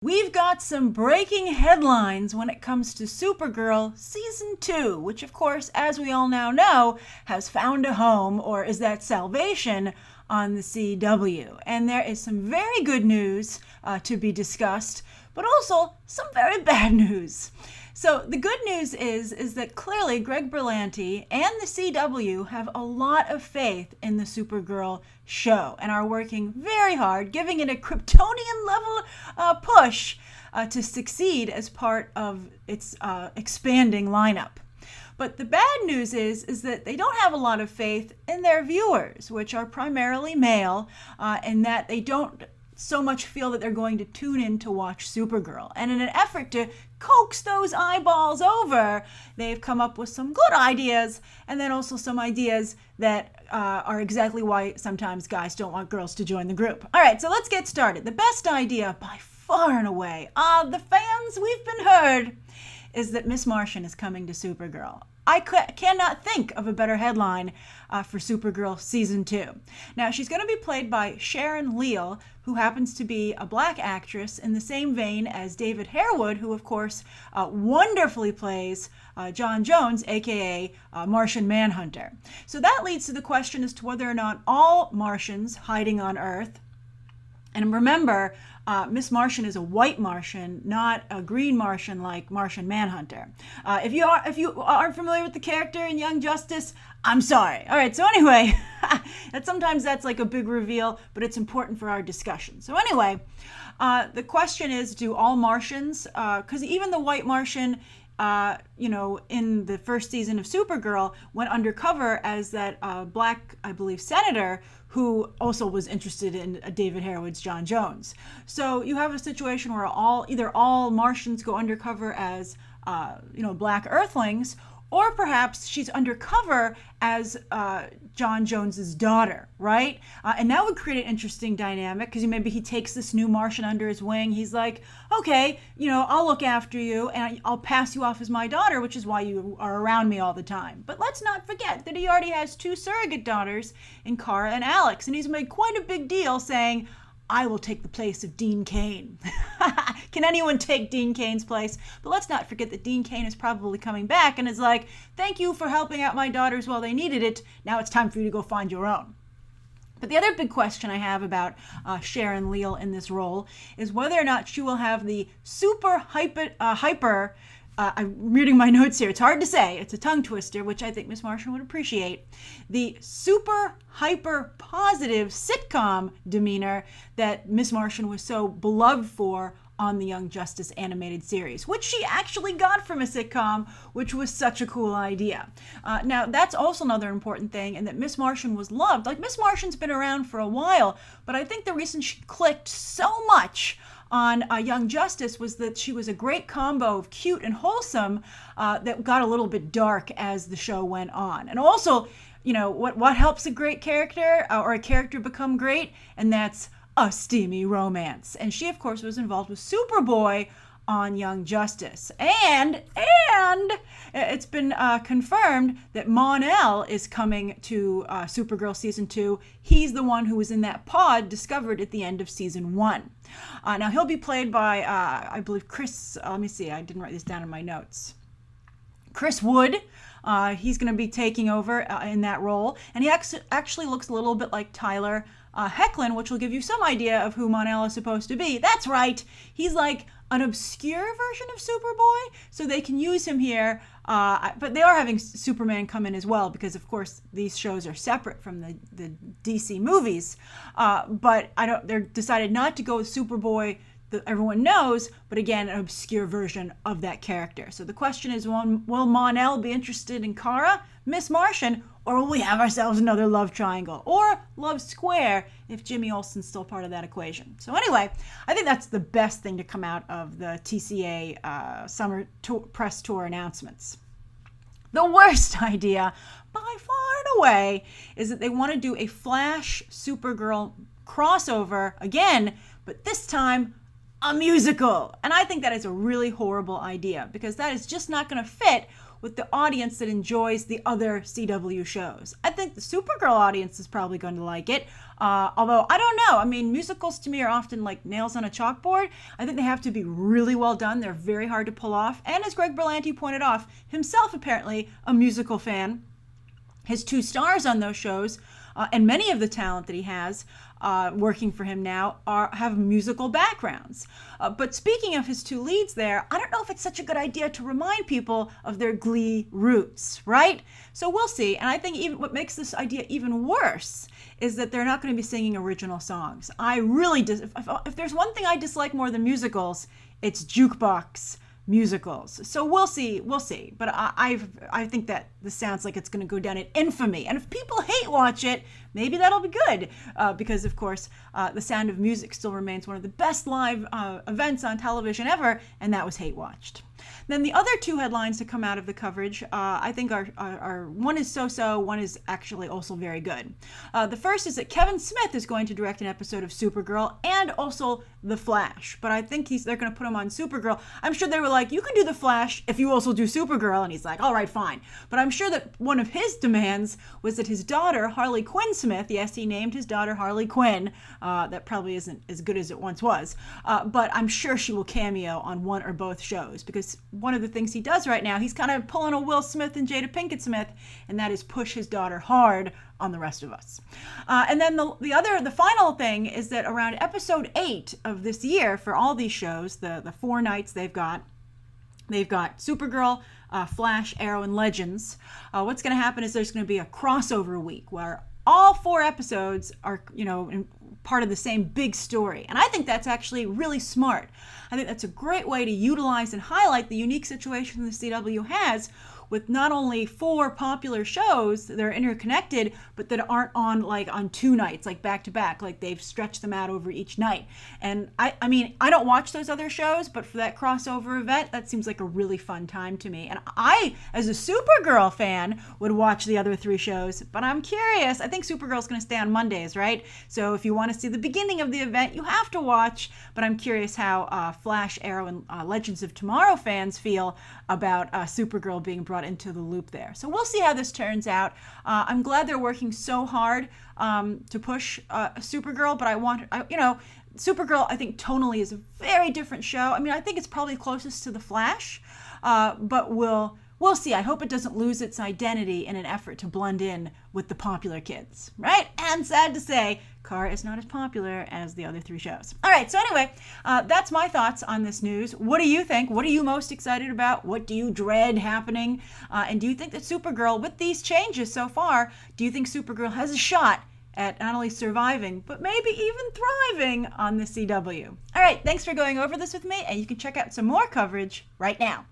We've got some breaking headlines when it comes to Supergirl Season 2, which of course, as we all now know, has found a home, or is that salvation, on the CW. And there is some very good news to be discussed, but also some very bad news. So the good news is that clearly Greg Berlanti and the CW have a lot of faith in the Supergirl show and are working very hard, giving it a Kryptonian level push to succeed as part of its expanding lineup. But the bad news is that they don't have a lot of faith in their viewers, which are primarily male, and that they don't so much feel that they're going to tune in to watch Supergirl. And in an effort to coax those eyeballs over, they've come up with some good ideas, and then also some ideas that are exactly why sometimes guys don't want girls to join the group. All right, so let's get started. The best idea by far and away, the fans, we've been heard, is that Miss Martian is coming to Supergirl. I cannot think of a better headline for Supergirl Season 2. Now, she's going to be played by Sharon Leal, who happens to be a black actress in the same vein as David Harewood, who, of course, wonderfully plays John Jones, a.k.a. Martian Manhunter. So that leads to the question as to whether or not all Martians hiding on Earth, and remember, Miss Martian is a white Martian, not a green Martian like Martian Manhunter. If you aren't familiar with the character in Young Justice, I'm sorry. All right, so anyway, sometimes that's like a big reveal, but it's important for our discussion. So anyway, the question is, do all Martians, because even the white Martian, in the first season of Supergirl, went undercover as that black, I believe, senator who also was interested in David Harewood's John Jones. So you have a situation where either all Martians go undercover as, black Earthlings, or perhaps she's undercover as John Jones's daughter, right? And that would create an interesting dynamic, because maybe he takes this new Martian under his wing. He's like, okay, I'll look after you and I'll pass you off as my daughter, which is why you are around me all the time. But let's not forget that he already has two surrogate daughters in Kara and Alex, and he's made quite a big deal saying, I will take the place of Dean Cain. Can anyone take Dean Cain's place? But let's not forget that Dean Cain is probably coming back and is like, thank you for helping out my daughters while they needed it. Now it's time for you to go find your own. But the other big question I have about Sharon Leal in this role is whether or not she will have the super hyper I'm reading my notes here. It's hard to say. It's a tongue twister, which I think Miss Martian would appreciate. The super hyper positive sitcom demeanor that Miss Martian was so beloved for on the Young Justice animated series, which she actually got from a sitcom, which was such a cool idea. Now, that's also another important thing, and that Miss Martian was loved. Like, Miss Martian's been around for a while, but I think the reason she clicked so much on Young Justice was that she was a great combo of cute and wholesome that got a little bit dark as the show went on. And also, what helps a great character or a character become great? And that's a steamy romance. And she, of course, was involved with Superboy on Young Justice. And it's been confirmed that Mon-El is coming to Supergirl Season 2. He's the one who was in that pod discovered at the end of Season 1. Now, he'll be played by, I believe, Chris, let me see, I didn't write this down in my notes. Chris Wood. He's going to be taking over in that role. And he actually looks a little bit like Tyler Hoechlin, which will give you some idea of who Mon-El is supposed to be. That's right. He's like an obscure version of Superboy, so they can use him here. But they are having Superman come in as well, because of course these shows are separate from the DC movies. But they're decided not to go with Superboy that everyone knows, but again, an obscure version of that character. So the question is, will Mon-El be interested in Kara, Miss Martian, or will we have ourselves another love triangle? Or love square if Jimmy Olsen's still part of that equation. So anyway, I think that's the best thing to come out of the TCA summer press tour announcements. The worst idea, by far and away, is that they want to do a Flash Supergirl crossover again, but this time a musical. And I think that is a really horrible idea, because that is just not going to fit with the audience that enjoys the other CW shows. I think the Supergirl audience is probably going to like it. Although, I don't know. I mean, musicals to me are often like nails on a chalkboard. I think they have to be really well done. They're very hard to pull off. And as Greg Berlanti pointed off, himself apparently a musical fan, his 2 stars on those shows, and many of the talent that he has working for him now have musical backgrounds. But speaking of his 2 leads there, I don't know if it's such a good idea to remind people of their Glee roots, right? So we'll see. And I think even what makes this idea even worse is that they're not going to be singing original songs. I really, if there's one thing I dislike more than musicals, it's jukebox musicals. So we'll see. But I think that this sounds like it's going to go down in infamy. And if people hate watch it, maybe that'll be good, because of course The Sound of Music still remains one of the best live events on television ever, and that was hate watched. Then the other 2 headlines to come out of the coverage, I think are one is so-so, one is actually also very good. The first is that Kevin Smith is going to direct an episode of Supergirl and also The Flash, but I think they're going to put him on Supergirl. I'm sure they were like, you can do The Flash if you also do Supergirl, and he's like, all right, fine. But I'm sure that one of his demands was that his daughter, Harley Quinn Smith, yes, he named his daughter Harley Quinn, that probably isn't as good as it once was, but I'm sure she will cameo on one or both shows, because one of the things he does right now, he's kind of pulling a Will Smith and Jada Pinkett Smith, and that is push his daughter hard on the rest of us. And then the final thing is that around episode 8 of this year, for all these shows, the 4 nights they've got Supergirl, Flash, Arrow, and Legends. What's going to happen is there's going to be a crossover week where all 4 episodes are, part of the same big story. And I think that's actually really smart. I think that's a great way to utilize and highlight the unique situation the CW has with not only 4 popular shows that are interconnected, but that aren't on 2 nights, like back to back, like they've stretched them out over each night. And I mean, I don't watch those other shows, but for that crossover event, that seems like a really fun time to me. And I, as a Supergirl fan, would watch the other 3 shows, but I'm curious. I think Supergirl's going to stay on Mondays, right? So if you want to see the beginning of the event, you have to watch, but I'm curious how Flash, Arrow, and Legends of Tomorrow fans feel about Supergirl being brought into the loop there. So we'll see how this turns out. I'm glad they're working so hard to push Supergirl, but Supergirl, I think tonally is a very different show. I mean, I think it's probably closest to The Flash, but we'll see. I hope it doesn't lose its identity in an effort to blend in with the popular kids, right? And sad to say, Kara is not as popular as the other 3 shows. All right, so anyway, that's my thoughts on this news. What do you think? What are you most excited about? What do you dread happening? And do you think that Supergirl, with these changes so far, do you think Supergirl has a shot at not only surviving, but maybe even thriving on the CW? All right, thanks for going over this with me, and you can check out some more coverage right now.